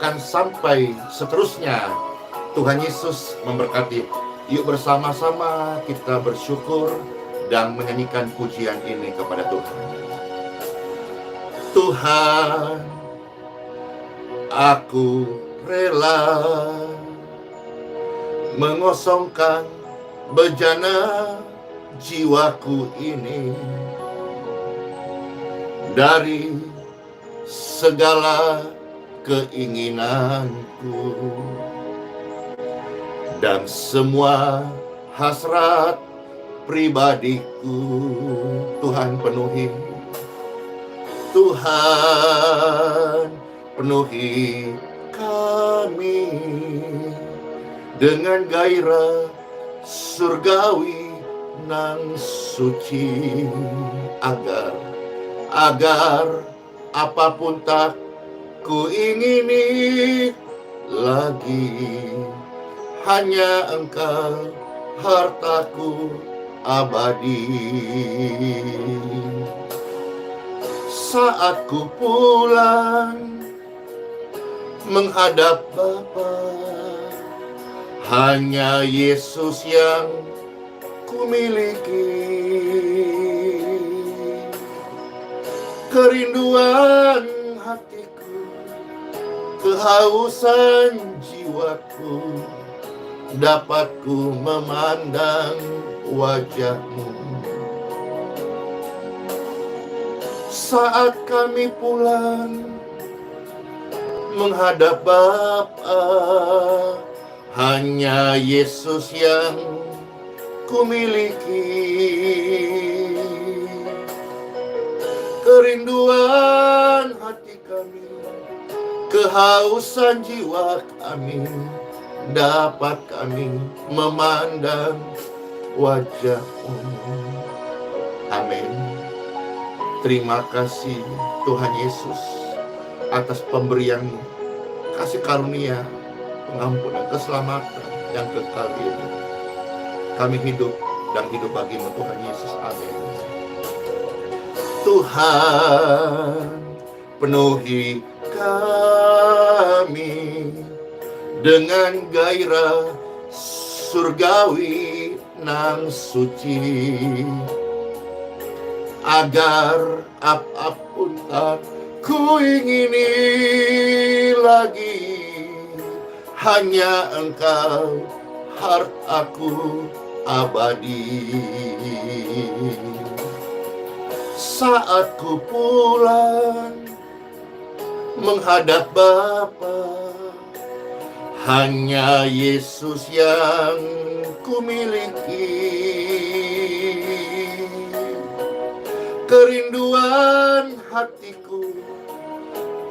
akan sampai seterusnya. Tuhan Yesus memberkati. Yuk bersama-sama kita bersyukur dan menyanyikan pujian ini kepada Tuhan. Tuhan, aku rela mengosongkan bejana jiwaku ini dari segala keinginanku dan semua hasrat pribadiku. Tuhan penuhi, Tuhan penuhi kami dengan gairah surgawi nan suci, agar apapun tak ku ingini lagi, hanya Engkau hartaku abadi. Saat ku pulang menghadap Bapa, hanya Yesus yang ku miliki. Kerinduan hatiku, kehausan jiwaku, dapat ku memandang wajah-Mu. Saat kami pulang menghadap Bapa, hanya Yesus yang ku miliki. Kerinduan hati kami, kehausan jiwa kami, dapat kami memandang wajah-Mu. Amin. Terima kasih Tuhan Yesus atas pemberian-Mu, kasih karunia, pengampunan, keselamatan yang kekal ini. Kami hidup dan hidup bagi-Mu Tuhan Yesus. Amin. Tuhan penuhi kami dengan gairah surgawi nan suci, agar apapun tak ku ingini lagi, hanya Engkau hartaku abadi. Saat ku pulang menghadap Bapa, hanya Yesus yang ku miliki. Kerinduan hatiku,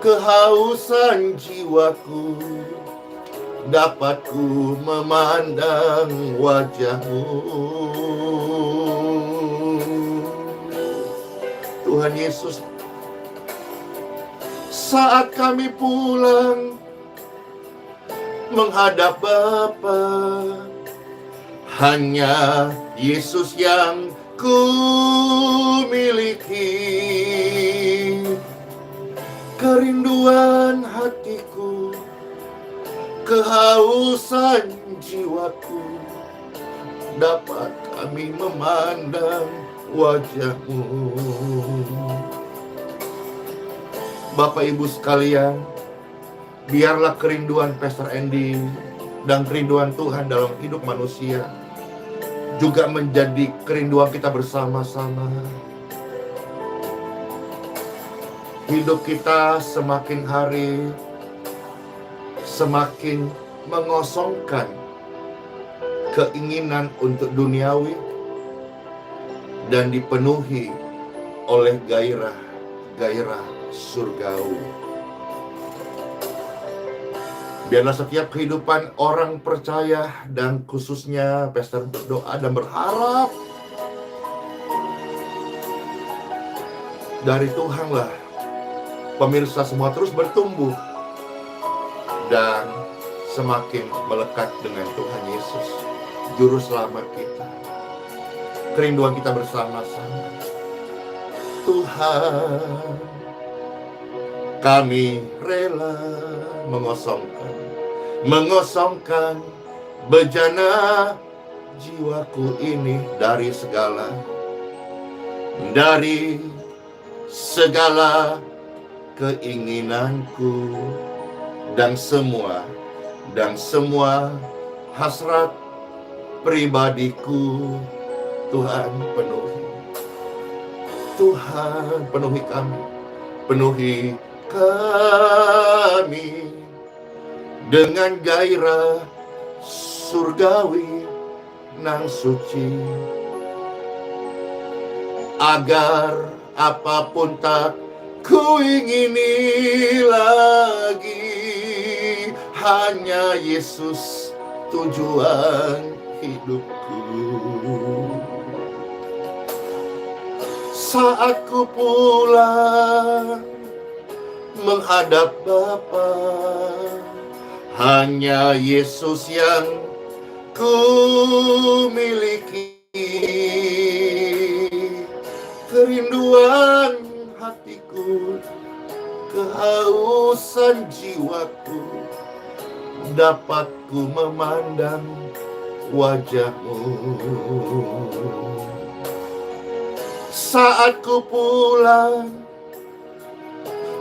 kehausan jiwaku, dapat ku memandang wajah-Mu. Tuhan Yesus, saat kami pulang menghadap Bapa, hanya Yesus yang ku miliki. Kerinduan hatiku, kehausan jiwaku, dapat kami memandang wajah-Mu. Bapak Ibu sekalian, biarlah kerinduan Pastor Andy dan kerinduan Tuhan dalam hidup manusia juga menjadi kerinduan kita bersama-sama. Hidup kita semakin hari semakin mengosongkan keinginan untuk duniawi dan dipenuhi oleh gairah surgawi. Biarlah setiap kehidupan orang percaya dan khususnya Pastor berdoa dan berharap dari Tuhanlah pemirsa semua terus bertumbuh dan semakin melekat dengan Tuhan Yesus, Juru Selamat kita. Kerinduan kita bersama-sama. Tuhan, Kami rela mengosongkan bejana jiwaku ini dari segala keinginanku dan semua hasrat pribadiku. Tuhan penuhi kami dengan gairah surgawi nan suci, agar apapun tak ku ingini lagi, hanya Yesus tujuan hidupku. Saat ku pulang menghadap Bapa, hanya Yesus yang ku miliki. Kerinduan hatiku, kehausan jiwaku, dapat ku memandang wajah-Mu. Saat ku pulang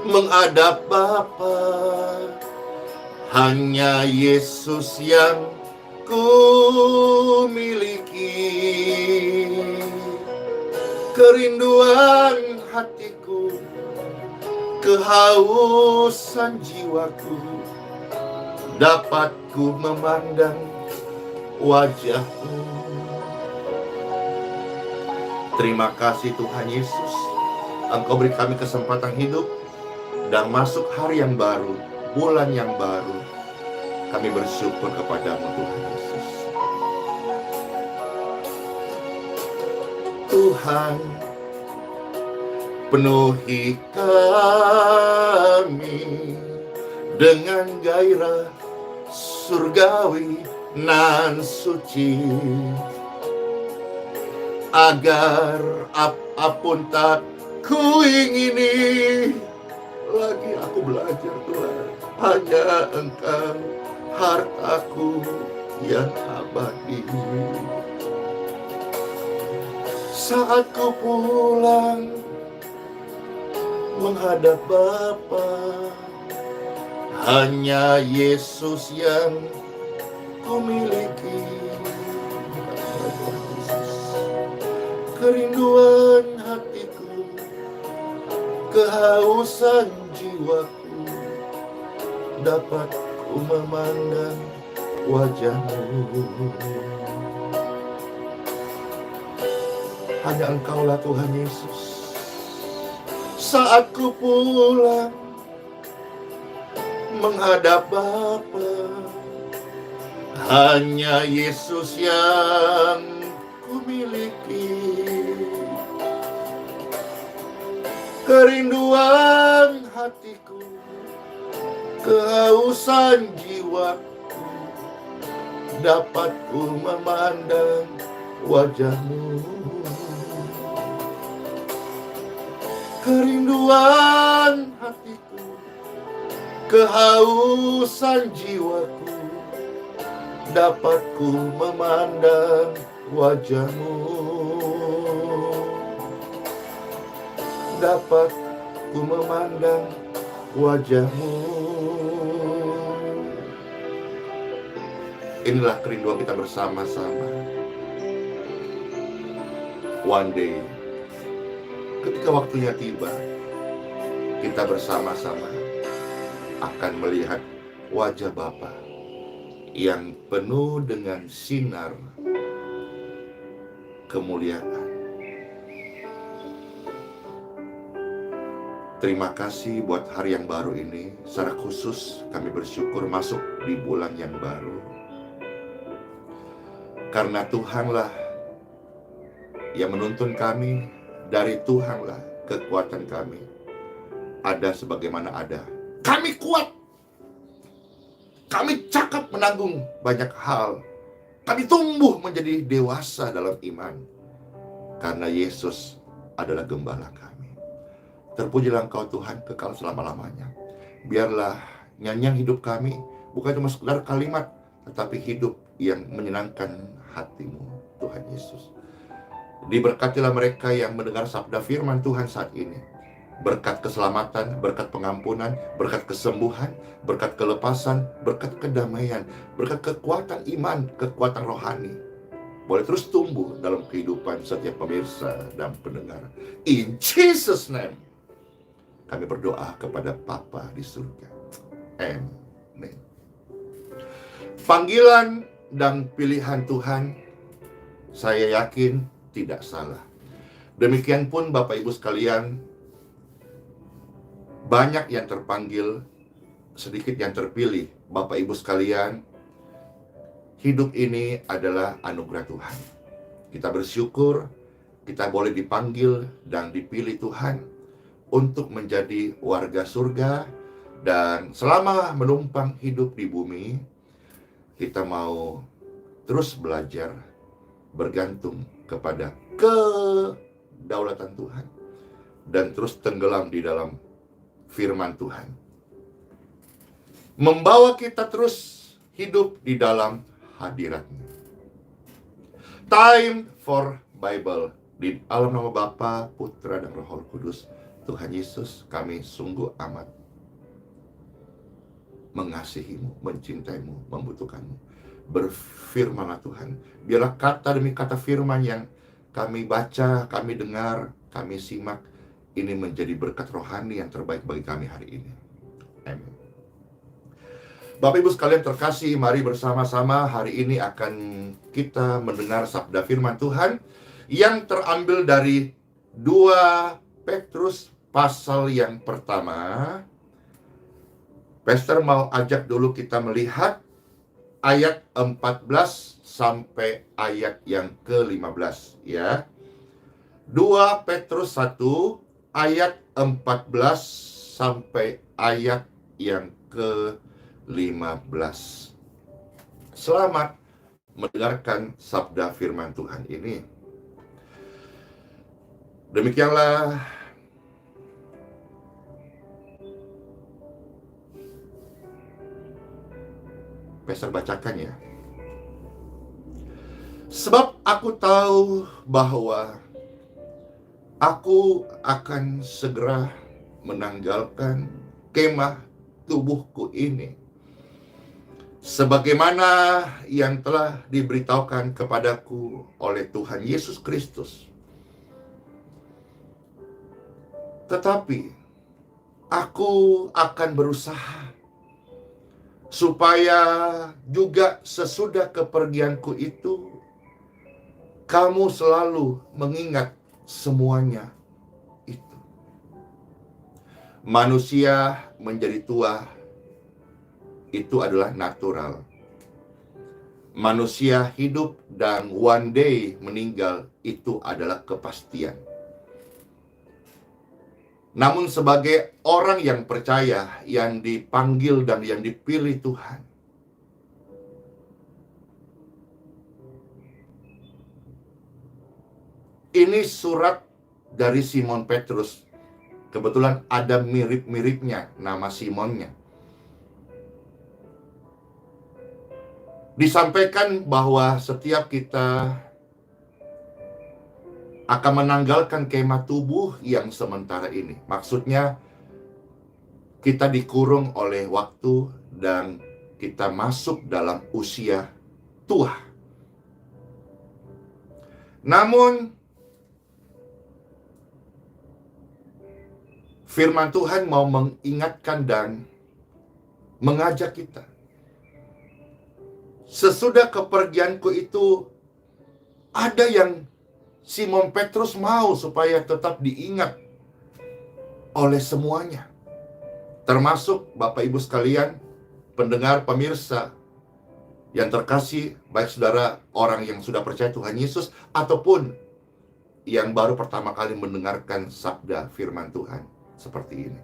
menghadap Bapa, hanya Yesus yang ku miliki. Kerinduan hatiku, kehausan jiwaku, dapat ku memandang wajah-Mu. Terima kasih Tuhan Yesus, Engkau beri kami kesempatan hidup dan masuk hari yang baru, bulan yang baru. Kami bersyukur kepada-Mu Tuhan Yesus. Tuhan, penuhi kami dengan gairah surgawi nan suci, agar apapun tak ku ingini lagi. Aku belajar Tuhan, hanya Engkau hartaku yang abadi. Saat ku pulang menghadap Bapa, hanya Yesus yang ku miliki. Kerinduan hatiku, kehausan jiwaku, dapat ku memandang wajah-Mu. Hanya Engkaulah Tuhan Yesus. Saat ku pulang menghadap Bapa, hanya Yesus yang ku miliki. Kerinduan hatiku, kehausan jiwaku, dapat ku memandang wajah-Mu. Kerinduan hatiku, kehausan jiwaku, dapat ku memandang wajah-Mu. Dapat ku memandang wajah-Mu. Inilah kerinduan kita bersama-sama. One day, ketika waktunya tiba, kita bersama-sama akan melihat wajah Bapa yang penuh dengan sinar kemuliaan. Terima kasih buat hari yang baru ini. Secara khusus kami bersyukur masuk di bulan yang baru, karena Tuhanlah yang menuntun kami. Dari Tuhanlah kekuatan kami. Ada sebagaimana ada. Kami kuat. Kami cakap menanggung banyak hal. Kami tumbuh menjadi dewasa dalam iman, karena Yesus adalah gembala kami. Terpujilah Engkau Tuhan kekal selama-lamanya. Biarlah nyanyian hidup kami bukan cuma sekedar kalimat, tetapi hidup yang menyenangkan hati-Mu, Tuhan Yesus. Diberkatilah mereka yang mendengar sabda firman Tuhan saat ini. Berkat keselamatan, berkat pengampunan, berkat kesembuhan, berkat kelepasan, berkat kedamaian, berkat kekuatan iman, kekuatan rohani, boleh terus tumbuh dalam kehidupan setiap pemirsa dan pendengar. In Jesus' name, kami berdoa kepada Bapa di surga. Amen. Panggilan dan pilihan Tuhan, saya yakin tidak salah. Demikian pun Bapak Ibu sekalian, banyak yang terpanggil, sedikit yang terpilih. Bapak Ibu sekalian, hidup ini adalah anugerah Tuhan. Kita bersyukur kita boleh dipanggil dan dipilih Tuhan untuk menjadi warga surga. Dan selama menumpang hidup di bumi, kita mau terus belajar bergantung kepada kedaulatan Tuhan dan terus tenggelam di dalam firman Tuhan, membawa kita terus hidup di dalam hadirat-Nya. Time for Bible. Di dalam nama Bapa, Putra, dan Roh Kudus, Tuhan Yesus, kami sungguh amat mengasihi-Mu, mencintai-Mu, membutuhkan-Mu. Berfirmanlah Tuhan. Biarlah kata demi kata firman yang kami baca, kami dengar, kami simak, ini menjadi berkat rohani yang terbaik bagi kami hari ini. Amin. Bapak Ibu sekalian terkasih, mari bersama-sama hari ini akan kita mendengar sabda firman Tuhan yang terambil dari 2 Petrus pasal yang pertama. Pastor mau ajak dulu kita melihat ayat 14 sampai ayat yang ke-15 ya. 2 Petrus 1 ayat 14 sampai ayat yang ke-15. Selamat mendengarkan sabda firman Tuhan ini. Demikianlah Pastor bacakan ya. Sebab aku tahu bahwa aku akan segera menanggalkan kemah tubuhku ini, sebagaimana yang telah diberitahukan kepadaku oleh Tuhan Yesus Kristus. Tetapi aku akan berusaha supaya juga sesudah kepergianku itu kamu selalu mengingat semuanya itu. Manusia menjadi tua itu adalah natural. Manusia hidup dan one day meninggal itu adalah kepastian. Namun sebagai orang yang percaya, yang dipanggil dan yang dipilih Tuhan, ini surat dari Simon Petrus. Kebetulan ada mirip-miripnya nama Simonnya. Disampaikan bahwa setiap kita akan menanggalkan kemah tubuh yang sementara ini. Maksudnya kita dikurung oleh waktu dan kita masuk dalam usia tua. Namun firman Tuhan mau mengingatkan dan mengajak kita. Sesudah kepergianku itu ada yang Simon Petrus mau supaya tetap diingat oleh semuanya. Termasuk Bapak Ibu sekalian, pendengar, pemirsa yang terkasih, baik saudara orang yang sudah percaya Tuhan Yesus ataupun yang baru pertama kali mendengarkan sabda firman Tuhan seperti ini.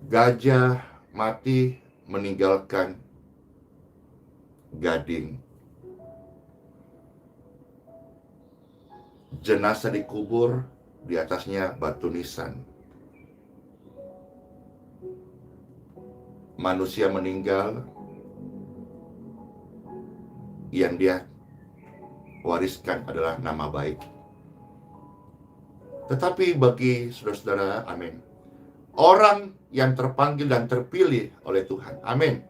Gajah mati meninggalkan gading. Jenazah dikubur Di atasnya batu nisan. Manusia meninggal, yang dia wariskan adalah nama baik. Tetapi bagi saudara-saudara, amin, orang yang terpanggil dan terpilih oleh Tuhan, amin,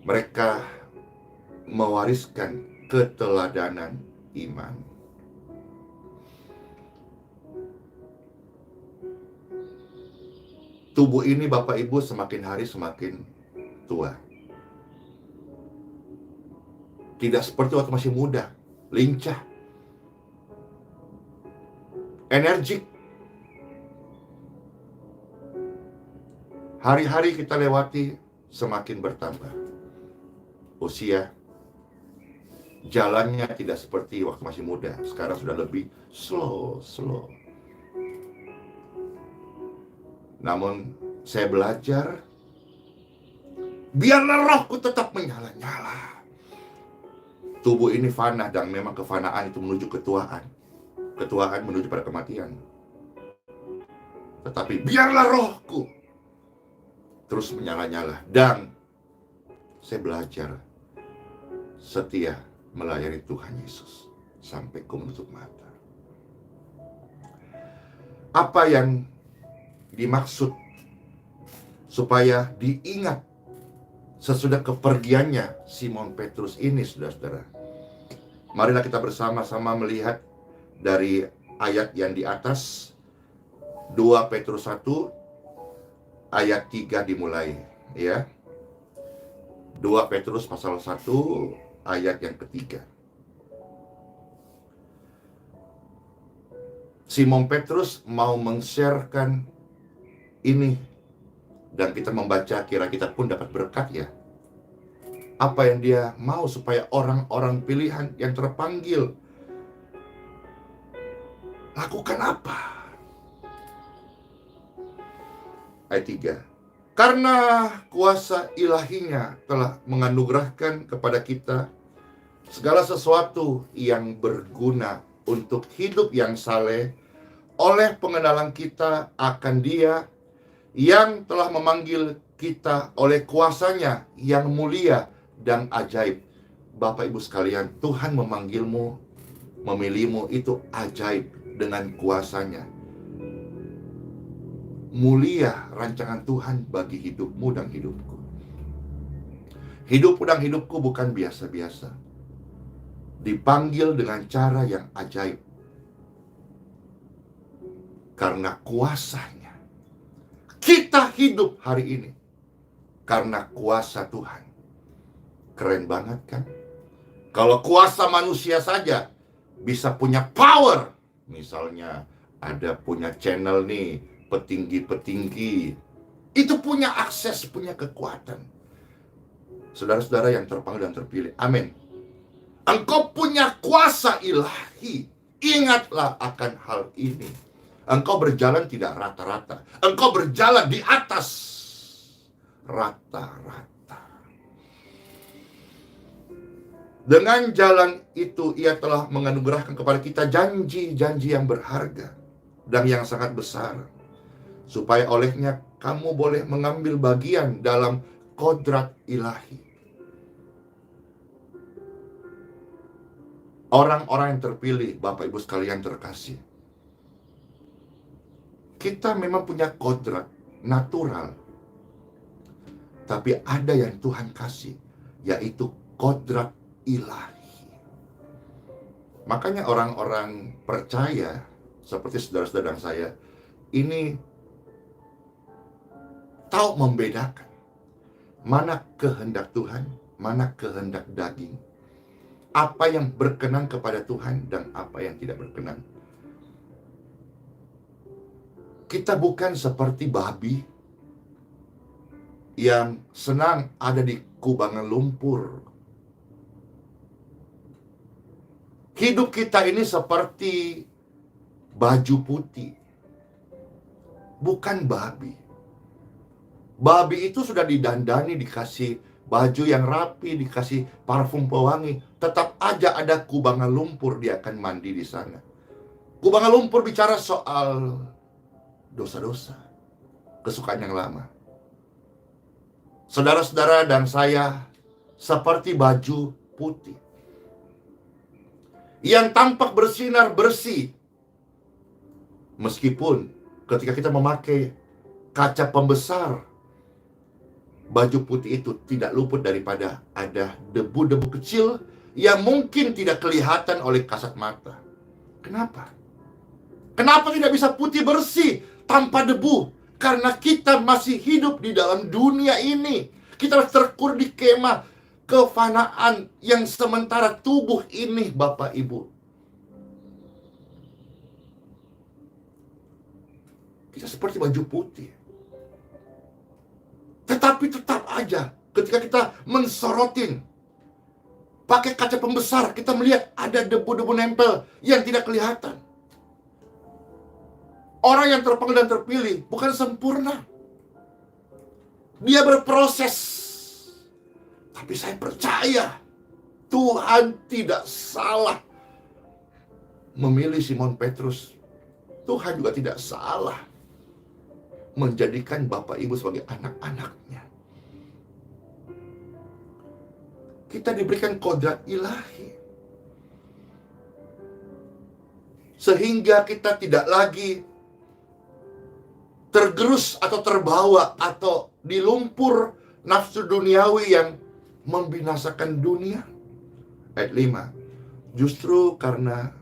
mereka mewariskan keteladanan iman. Tubuh ini Bapak Ibu semakin hari semakin tua. Tidak seperti waktu masih muda, lincah, energik. Hari-hari kita lewati semakin bertambah. Usia, jalannya tidak seperti waktu masih muda. Sekarang sudah lebih slow. Namun saya belajar, biarlah rohku tetap menyala-nyala. Tubuh ini fana, dan memang kefanaan itu menuju ketuaan. Ketuaan menuju pada kematian. Tetapi biarlah rohku terus menyala-nyala. Dan saya belajar setia melayani Tuhan Yesus sampai ku menutup mata. Apa yang dimaksud supaya diingat sesudah kepergiannya Simon Petrus ini, saudara-saudara? Marilah kita bersama-sama melihat dari ayat yang di atas, 2 Petrus 1 ayat 3 dimulai, ya. 2 Petrus pasal 1 ayat yang ketiga. Simon Petrus mau men-sharekan ini, dan kita membaca, kira kita pun dapat berkat, ya. Apa yang dia mau supaya orang-orang pilihan yang terpanggil lakukan apa? Ayat 3. Karena kuasa ilahinya telah menganugerahkan kepada kita segala sesuatu yang berguna untuk hidup yang saleh oleh pengenalan kita akan Dia yang telah memanggil kita oleh kuasanya yang mulia dan ajaib. Bapak Ibu sekalian, Tuhan memanggilmu, memilihmu itu ajaib dengan kuasanya. Mulia rancangan Tuhan bagi hidupmu dan hidupku. Hidupmu dan hidupku bukan biasa-biasa. Dipanggil dengan cara yang ajaib. Karena kuasanya. Kita hidup hari ini karena kuasa Tuhan. Keren banget kan? Kalau kuasa manusia saja bisa punya power. Misalnya ada punya channel nih, petinggi-petinggi. Itu punya akses, punya kekuatan. Saudara-saudara yang terpanggil dan terpilih, amin. Engkau punya kuasa ilahi. Ingatlah akan hal ini. Engkau berjalan tidak rata-rata. Engkau berjalan di atas rata-rata. Dengan jalan itu Ia telah menganugerahkan kepada kita janji-janji yang berharga dan yang sangat besar, supaya olehnya kamu boleh mengambil bagian dalam kodrat ilahi. Orang-orang yang terpilih, Bapak Ibu sekalian terkasih, kita memang punya kodrat natural, tapi ada yang Tuhan kasih, yaitu kodrat ilahi. Makanya orang-orang percaya seperti saudara-saudara saya ini tahu membedakan mana kehendak Tuhan, mana kehendak daging, apa yang berkenan kepada Tuhan dan apa yang tidak berkenan. Kita bukan seperti babi yang senang ada di kubangan lumpur. Hidup kita ini seperti baju putih, bukan babi. Babi itu sudah didandani, dikasih baju yang rapi, dikasih parfum pewangi. Tetap aja ada kubangan lumpur, dia akan mandi di sana. Kubanga Lumpur bicara soal dosa-dosa, kesukaan yang lama. Saudara-saudara dan saya seperti baju putih yang tampak bersinar bersih, meskipun ketika kita memakai kaca pembesar, baju putih itu tidak luput daripada ada debu-debu kecil yang mungkin tidak kelihatan oleh kasat mata. Kenapa? Kenapa tidak bisa putih bersih tanpa debu? Karena kita masih hidup di dalam dunia ini. Kita terkurung di kemah kefanaan yang sementara tubuh ini, Bapak Ibu. Kita seperti baju putih. Tetapi tetap aja ketika kita mensorotin pakai kaca pembesar, kita melihat ada debu-debu nempel yang tidak kelihatan. Orang yang terpanggil dan terpilih bukan sempurna. Dia berproses. Tapi saya percaya Tuhan tidak salah memilih Simon Petrus. Tuhan juga tidak salah menjadikan Bapak Ibu sebagai anak-anaknya. Kita diberikan kodrat ilahi. Sehingga kita tidak lagi tergerus atau terbawa atau di lumpur nafsu duniawi yang membinasakan dunia. Ayat 5. Justru karena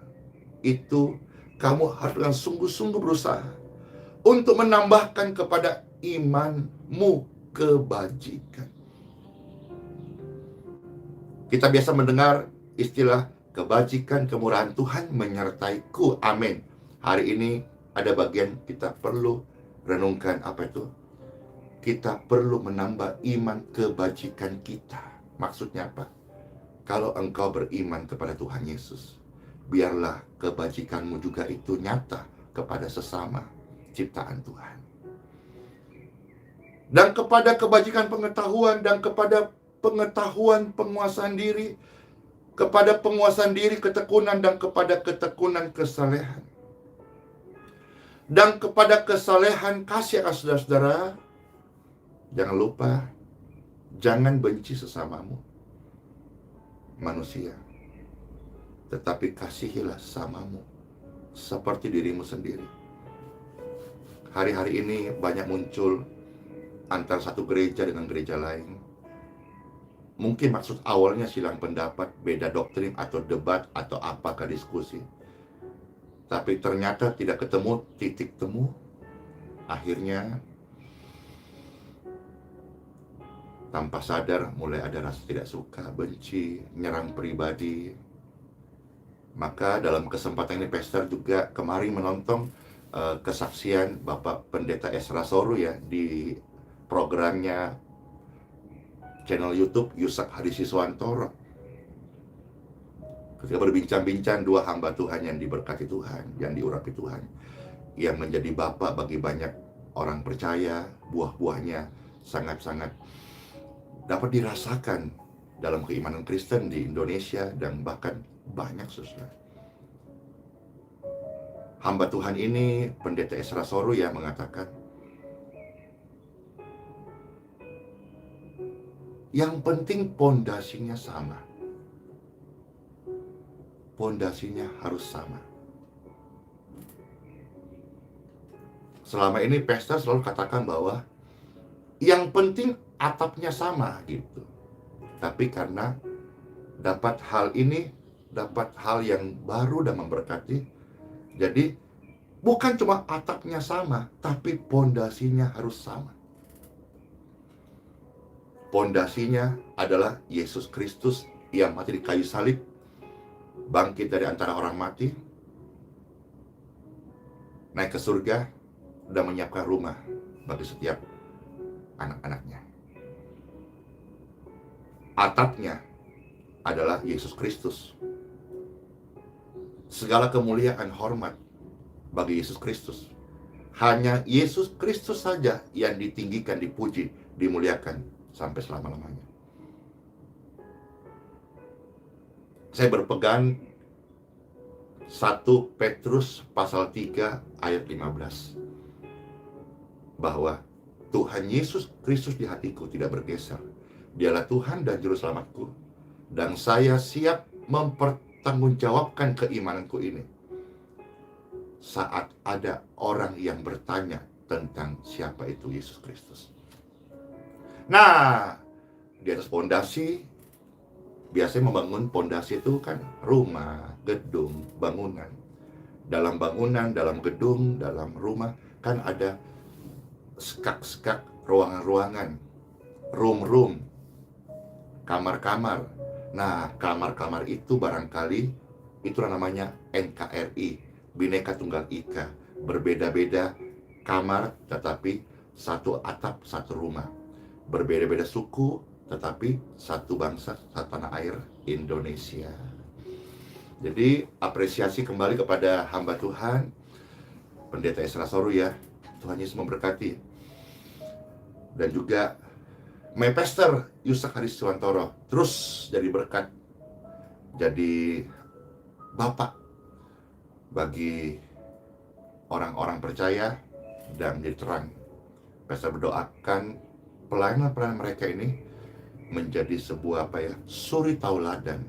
itu kamu harus dengan sungguh-sungguh berusaha untuk menambahkan kepada imanmu kebajikan. Kita biasa mendengar istilah kebajikan, kemurahan Tuhan menyertaiku. Amin. Hari ini ada bagian kita perlu renungkan apa itu. Kita perlu menambah iman kebajikan kita. Maksudnya apa? Kalau engkau beriman kepada Tuhan Yesus, biarlah kebajikanmu juga itu nyata kepada sesama ciptaan Tuhan. Dan kepada kebajikan pengetahuan, dan kepada pengetahuan penguasaan diri, kepada penguasaan diri ketekunan, dan kepada ketekunan kesalehan. Dan kepada kesalehan kasih akan saudara-saudara. Jangan lupa, jangan benci sesamamu manusia, tetapi kasihilah sesamamu seperti dirimu sendiri. Hari-hari ini banyak muncul antara satu gereja dengan gereja lain. Mungkin maksud awalnya silang pendapat, beda doktrin, atau debat, atau apakah diskusi. Tapi ternyata tidak ketemu titik temu. Akhirnya tanpa sadar mulai ada rasa tidak suka, benci, nyerang pribadi. Maka dalam kesempatan ini Pastor juga kemarin menonton kesaksian Bapak Pendeta Esra Soru ya di programnya channel YouTube Yusak Hadisiswantoro. Ketika berbincang-bincang dua hamba Tuhan yang diberkati Tuhan, yang diurapi Tuhan, yang menjadi bapak bagi banyak orang percaya, buah-buahnya sangat-sangat dapat dirasakan dalam keimanan Kristen di Indonesia dan bahkan banyak saudara. Hamba Tuhan ini, Pendeta Esra Soru yang mengatakan, yang penting pondasinya sama. Pondasinya harus sama. Selama ini Pastor selalu katakan bahwa yang penting atapnya sama gitu. Tapi karena dapat hal ini, dapat hal yang baru dan memberkati, jadi bukan cuma atapnya sama, tapi pondasinya harus sama. Pondasinya adalah Yesus Kristus yang mati di kayu salib, bangkit dari antara orang mati, naik ke surga, dan menyiapkan rumah bagi setiap anak-anaknya. Atapnya adalah Yesus Kristus. Segala kemuliaan hormat bagi Yesus Kristus. Hanya Yesus Kristus saja yang ditinggikan, dipuji, dimuliakan sampai selama-lamanya. Saya berpegang 1 Petrus pasal 3 ayat 15. Bahwa Tuhan Yesus Kristus di hatiku tidak bergeser. Dialah Tuhan dan Juru Selamatku. Dan saya siap mempertanggungjawabkan keimananku ini saat ada orang yang bertanya tentang siapa itu Yesus Kristus. Nah, di atas pondasi, biasanya membangun pondasi itu kan rumah, gedung, bangunan. Dalam bangunan, dalam gedung, dalam rumah kan ada skak-skak, ruangan-ruangan, room-room, kamar-kamar. Nah, kamar-kamar itu barangkali itulah namanya NKRI, Bhinneka Tunggal Ika. Berbeda-beda kamar tetapi satu atap, satu rumah. Berbeda-beda suku tetapi satu bangsa, satu tanah air, Indonesia. Jadi apresiasi kembali kepada hamba Tuhan Pendeta Esra Soru ya. Tuhan Yesus memberkati. Dan juga my pastor Yusak Haris Suwantoro terus jadi berkat, jadi bapak bagi orang-orang percaya dan menjadi terang. Pastor berdoakan pelayanan-pelayanan mereka ini menjadi sebuah suri tauladan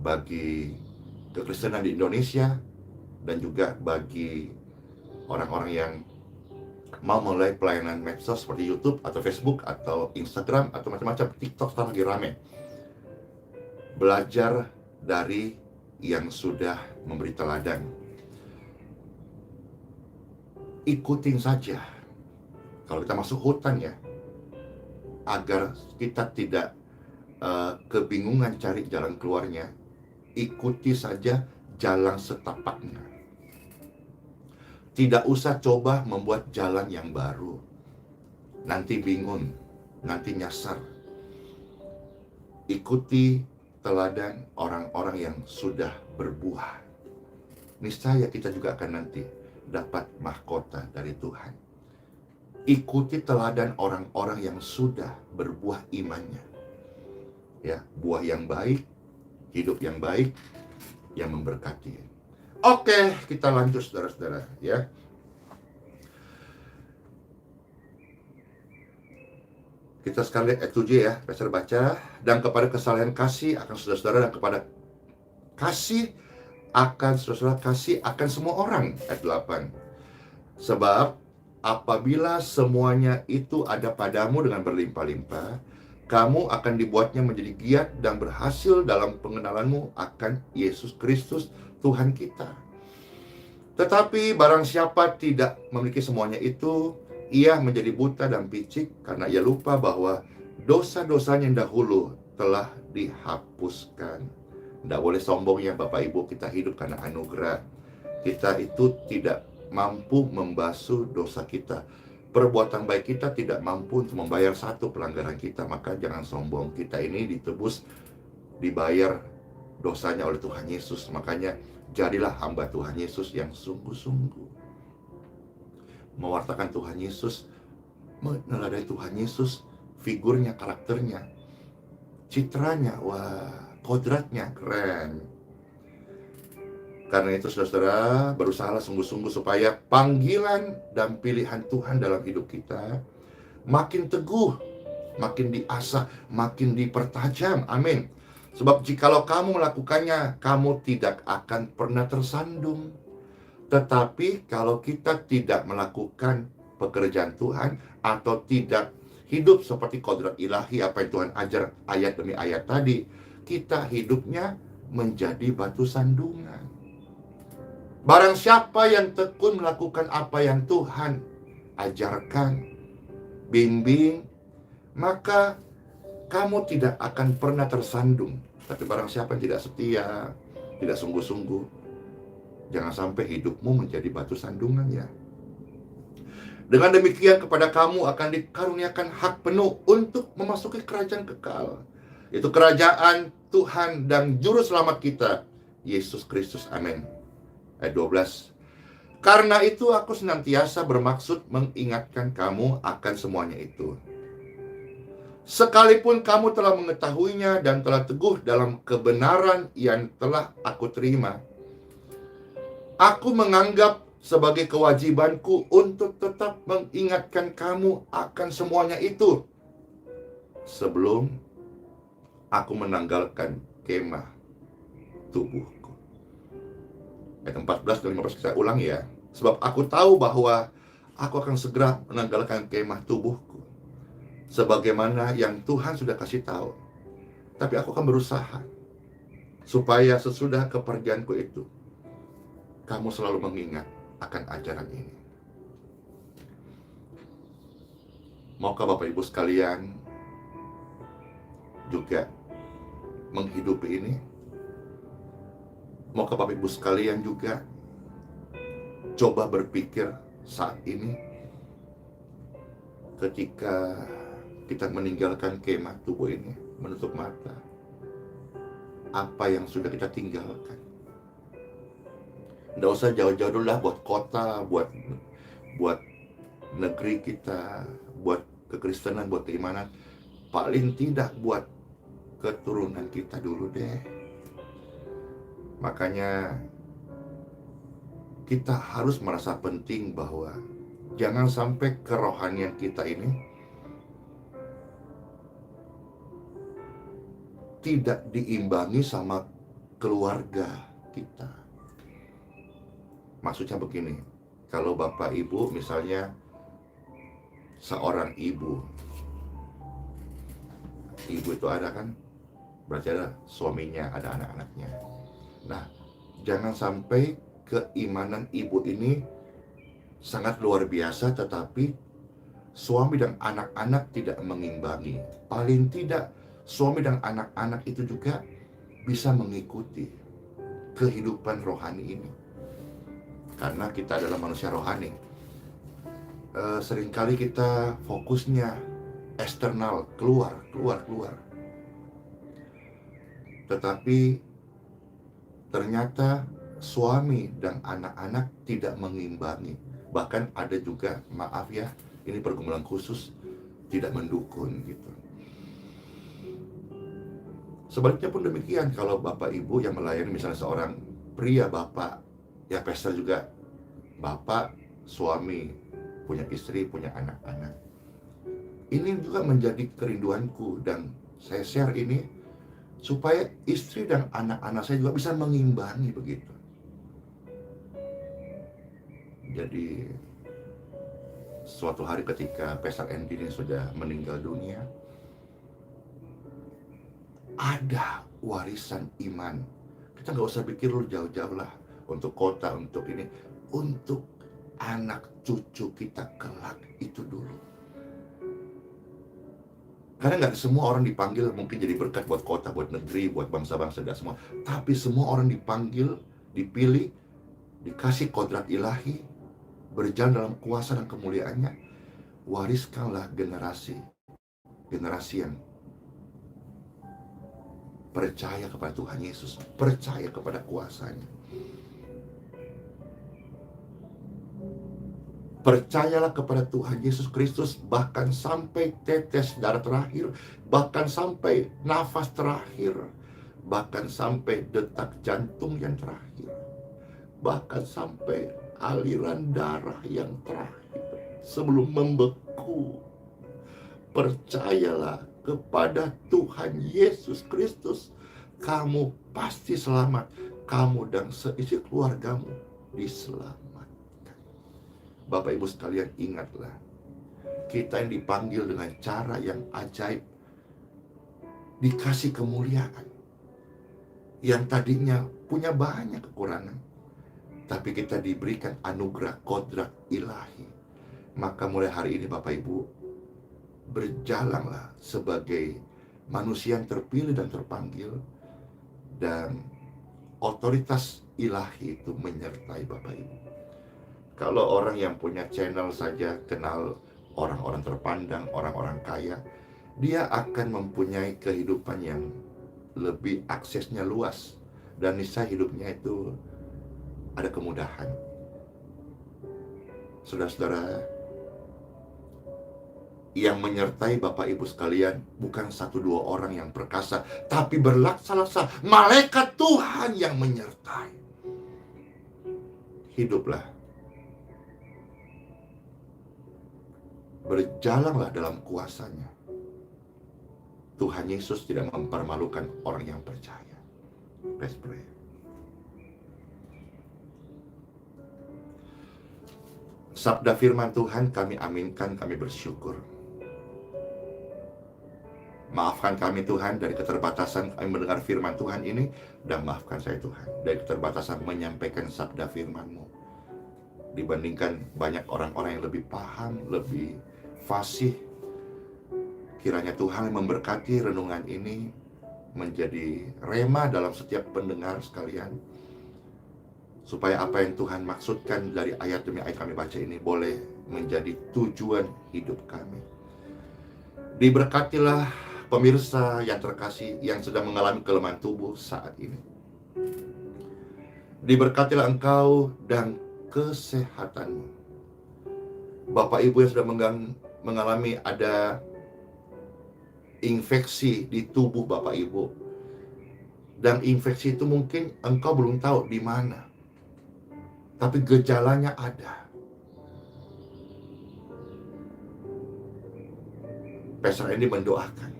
bagi kekristenan di Indonesia dan juga bagi orang-orang yang mau mulai pelayanan medsos seperti YouTube atau Facebook atau Instagram atau macam-macam. TikTok sekarang lagi rame. Belajar dari yang sudah memberi teladan. Ikutin saja. Kalau kita masuk hutan ya, agar kita tidak kebingungan cari jalan keluarnya, ikuti saja jalan setapaknya. Tidak usah coba membuat jalan yang baru. Nanti bingung, nanti nyasar. Ikuti teladan orang-orang yang sudah berbuah. Niscaya kita juga akan nanti dapat mahkota dari Tuhan. Ikuti teladan orang-orang yang sudah berbuah imannya. Ya, buah yang baik, hidup yang baik, yang memberkati. Oke, kita lanjut saudara-saudara ya. Kita sekali lihat ayat 7 ya, Pastor baca. Dan kepada kesalahan kasih akan saudara-saudara, dan kepada kasih akan saudara-saudara, kasih akan semua orang. Ayat 8. Sebab apabila semuanya itu ada padamu dengan berlimpah-limpah, kamu akan dibuatnya menjadi giat dan berhasil dalam pengenalanmu akan Yesus Kristus Tuhan kita. Tetapi barang siapa tidak memiliki semuanya itu, ia menjadi buta dan picik karena ia lupa bahwa dosa-dosanya yang dahulu telah dihapuskan. Tidak boleh sombong ya Bapak Ibu, kita hidup karena anugerah. Kita itu tidak mampu membasuh dosa kita. Perbuatan baik kita tidak mampu untuk membayar satu pelanggaran kita. Maka jangan sombong, kita ini ditebus, dibayar dosanya oleh Tuhan Yesus. Makanya jadilah hamba Tuhan Yesus yang sungguh-sungguh mewartakan Tuhan Yesus, meneladani Tuhan Yesus, figurnya, karakternya, citranya, wah, kodratnya keren. Karena itu saudara-saudara, berusahalah sungguh-sungguh supaya panggilan dan pilihan Tuhan dalam hidup kita makin teguh, makin diasah, makin dipertajam. Amin. Sebab jikalau kamu melakukannya, kamu tidak akan pernah tersandung. Tetapi kalau kita tidak melakukan pekerjaan Tuhan atau tidak hidup seperti kodrat ilahi, apa yang Tuhan ajar ayat demi ayat tadi, kita hidupnya menjadi batu sandungan. Barang siapa yang tekun melakukan apa yang Tuhan ajarkan, bimbing, maka kamu tidak akan pernah tersandung. Tapi barang siapa yang tidak setia, tidak sungguh-sungguh, jangan sampai hidupmu menjadi batu sandungan ya. Dengan demikian kepada kamu akan dikaruniakan hak penuh untuk memasuki kerajaan kekal, yaitu kerajaan Tuhan dan Juru Selamat kita, Yesus Kristus. Amin. Ayat 12. Karena itu aku senantiasa bermaksud mengingatkan kamu akan semuanya itu. Sekalipun kamu telah mengetahuinya dan telah teguh dalam kebenaran yang telah aku terima. Aku menganggap sebagai kewajibanku untuk tetap mengingatkan kamu akan semuanya itu sebelum aku menanggalkan kemah tubuhku. Ayat 14 dan 15 kita ulang ya. Sebab aku tahu bahwa aku akan segera menanggalkan kemah tubuhku, sebagaimana yang Tuhan sudah kasih tahu. Tapi aku akan berusaha supaya sesudah kepergianku itu, kamu selalu mengingat akan ajaran ini. Maukah Bapak Ibu sekalian juga menghidupi ini? Maukah Bapak Ibu sekalian juga coba berpikir saat ini ketika kita meninggalkan kemah tubuh ini, menutup mata, apa yang sudah kita tinggalkan? Nggak usah jauh-jauh dulu lah buat kota, buat negeri kita, buat kekristenan, buat keimanan. Paling tidak buat keturunan kita dulu deh. Makanya kita harus merasa penting bahwa jangan sampai kerohanian kita ini tidak diimbangi sama keluarga kita. Maksudnya begini, kalau Bapak Ibu misalnya seorang ibu itu ada kan, berarti ada suaminya, ada anak-anaknya. Nah, jangan sampai keimanan ibu ini sangat luar biasa tetapi suami dan anak-anak tidak mengimbangi. Paling tidak suami dan anak-anak itu juga bisa mengikuti kehidupan rohani ini. Karena kita adalah manusia rohani. Seringkali kita fokusnya eksternal, keluar. Tetapi ternyata suami dan anak-anak tidak mengimbangi. Bahkan ada juga, maaf ya, ini pergumulan khusus, tidak mendukung gitu. Sebaliknya pun demikian, kalau Bapak Ibu yang melayani misalnya seorang pria, Bapak, ya pastor juga, Bapak, suami, punya istri, punya anak-anak. Ini juga menjadi kerinduanku dan saya share ini supaya istri dan anak-anak saya juga bisa mengimbangi begitu. Jadi suatu hari ketika Pastor Andy ini sudah meninggal dunia, ada warisan iman. Kita nggak usah pikir lu jauh-jauh lah untuk kota, untuk ini, untuk anak cucu kita kelak itu dulu. Karena nggak semua orang dipanggil mungkin jadi berkat buat kota, buat negeri, buat bangsa-bangsa, dan semua. Tapi semua orang dipanggil, dipilih, dikasih kodrat ilahi, berjalan dalam kuasa dan kemuliaannya. Wariskanlah generasi yang percaya kepada Tuhan Yesus, percaya kepada kuasanya. Percayalah kepada Tuhan Yesus Kristus bahkan sampai tetes darah terakhir, bahkan sampai nafas terakhir, bahkan sampai detak jantung yang terakhir, bahkan sampai aliran darah yang terakhir sebelum membeku. Percayalah kepada Tuhan Yesus Kristus, kamu pasti selamat, kamu dan seisi keluargamu diselamatkan. Bapak Ibu sekalian, ingatlah, kita yang dipanggil dengan cara yang ajaib, dikasih kemuliaan, yang tadinya punya banyak kekurangan, tapi kita diberikan anugerah kodrat ilahi. Maka mulai hari ini Bapak Ibu, berjalanlah sebagai manusia yang terpilih dan terpanggil, dan otoritas ilahi itu menyertai Bapak Ibu. Kalau orang yang punya channel saja kenal orang-orang terpandang, orang-orang kaya, dia akan mempunyai kehidupan yang lebih aksesnya luas, dan niscaya hidupnya itu ada kemudahan. Saudara-saudara, yang menyertai Bapak Ibu sekalian bukan 1-2 orang yang perkasa, tapi berlaksa-laksa malaikat Tuhan yang menyertai. hiduplah, berjalanlah dalam kuasa-Nya. Tuhan Yesus tidak mempermalukan orang yang percaya. Let's pray. Sabda firman Tuhan kami aminkan, kami bersyukur. Maafkan kami Tuhan dari keterbatasan kami mendengar firman Tuhan ini, dan maafkan saya Tuhan dari keterbatasan menyampaikan sabda firman-Mu. Dibandingkan banyak orang-orang yang lebih paham, lebih fasih, kiranya Tuhan memberkati renungan ini menjadi rema dalam setiap pendengar sekalian, supaya apa yang Tuhan maksudkan dari ayat demi ayat kami baca ini boleh menjadi tujuan hidup kami. Diberkatilah pemirsa yang terkasih yang sedang mengalami kelemahan tubuh saat ini. Diberkatilah engkau dan kesehatanmu. Bapak Ibu yang sedang mengalami ada infeksi di tubuh Bapak Ibu, dan infeksi itu mungkin engkau belum tahu di mana, tapi gejalanya ada. Pastor Andy mendoakan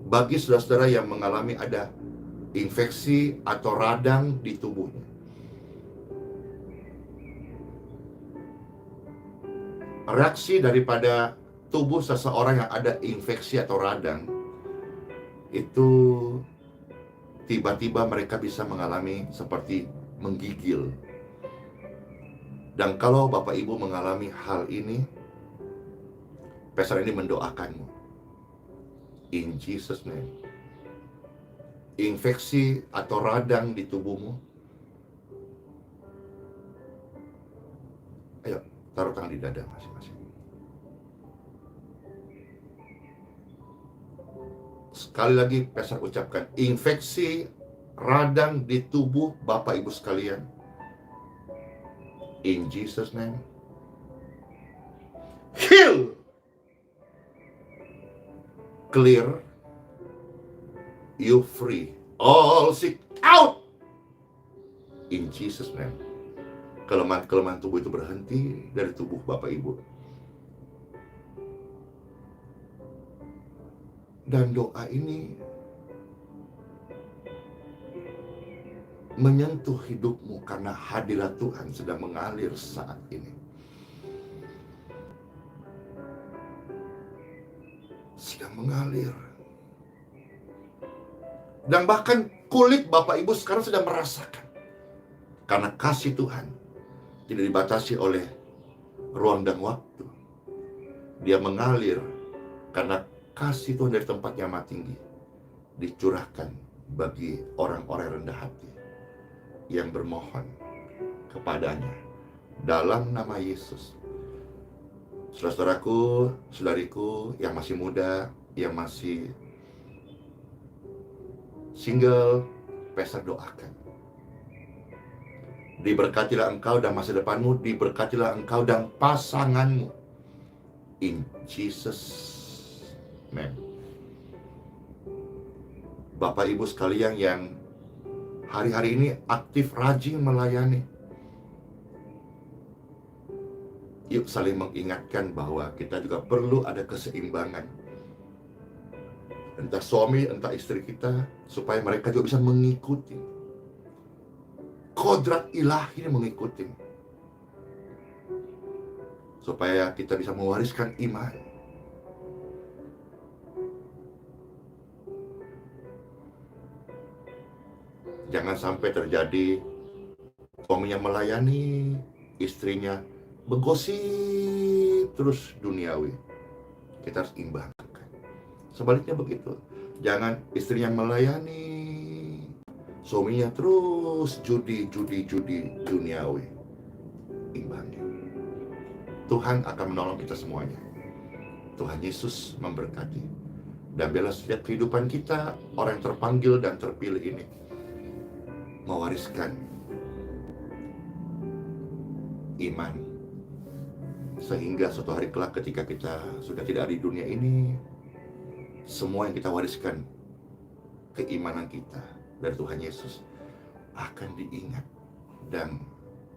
bagi saudara-saudara yang mengalami ada infeksi atau radang di tubuhnya. Reaksi daripada tubuh seseorang yang ada infeksi atau radang itu tiba-tiba mereka bisa mengalami seperti menggigil. Dan kalau Bapak Ibu mengalami hal ini, Pastor ini mendoakanmu. In Jesus name. Infeksi atau radang di tubuhmu, ayo taruh tangan di dada masing-masing. Sekali lagi Pastor ucapkan, infeksi radang di tubuh Bapak Ibu sekalian, in Jesus name, heal, clear, you free, all sick out, in Jesus name. Kelemahan-kelemahan tubuh itu berhenti dari tubuh Bapak Ibu. Dan doa ini menyentuh hidupmu karena hadirat Tuhan sedang mengalir saat ini. Sedang mengalir. Dan bahkan kulit Bapak Ibu sekarang sedang merasakan. Karena kasih Tuhan tidak dibatasi oleh ruang dan waktu. Dia mengalir karena kasih Tuhan dari tempat yang maha tinggi dicurahkan bagi orang-orang rendah hati yang bermohon kepadanya dalam nama Yesus. Saudaraku, saudariku yang masih muda, yang masih single, Pastor doakan. Diberkatilah engkau dan masa depanmu, diberkatilah engkau dan pasanganmu. In Jesus name. Bapak Ibu sekalian yang hari-hari ini aktif rajin melayani, yuk saling mengingatkan bahwa kita juga perlu ada keseimbangan. Entah suami, entah istri kita, supaya mereka juga bisa mengikuti kodrat ilahi mengikuti, supaya kita bisa mewariskan iman. Jangan sampai terjadi suaminya melayani, istrinya bergosip terus duniawi. Kita harus imbangkan. Sebaliknya begitu. Jangan istrinya melayani, suaminya terus judi duniawi. Imbangi. Tuhan akan menolong kita semuanya. Tuhan Yesus memberkati. Dan biarlah setiap kehidupan kita, orang yang terpanggil dan terpilih ini mewariskan iman, sehingga suatu hari kelak ketika kita sudah tidak ada di dunia ini, semua yang kita wariskan, keimanan kita dari Tuhan Yesus akan diingat dan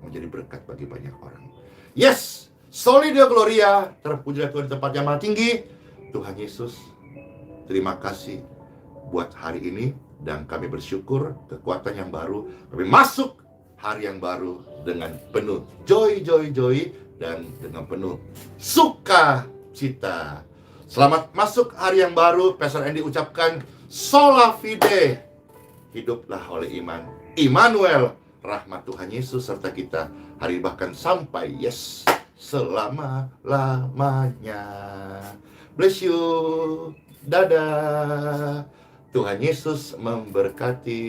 menjadi berkat bagi banyak orang. Yes, Soli Deo Gloria, terpujilah Tuhan di tempat yang maha tinggi. Tuhan Yesus, terima kasih buat hari ini, dan kami bersyukur kekuatan yang baru. Kami masuk hari yang baru dengan penuh joy, dan dengan penuh sukacita. Selamat masuk hari yang baru. Pastor Andy ucapkan Sola Fide, hiduplah oleh iman. Immanuel, rahmat Tuhan Yesus serta kita hari bahkan sampai selama-lamanya. Bless you. Dadah. Tuhan Yesus memberkati.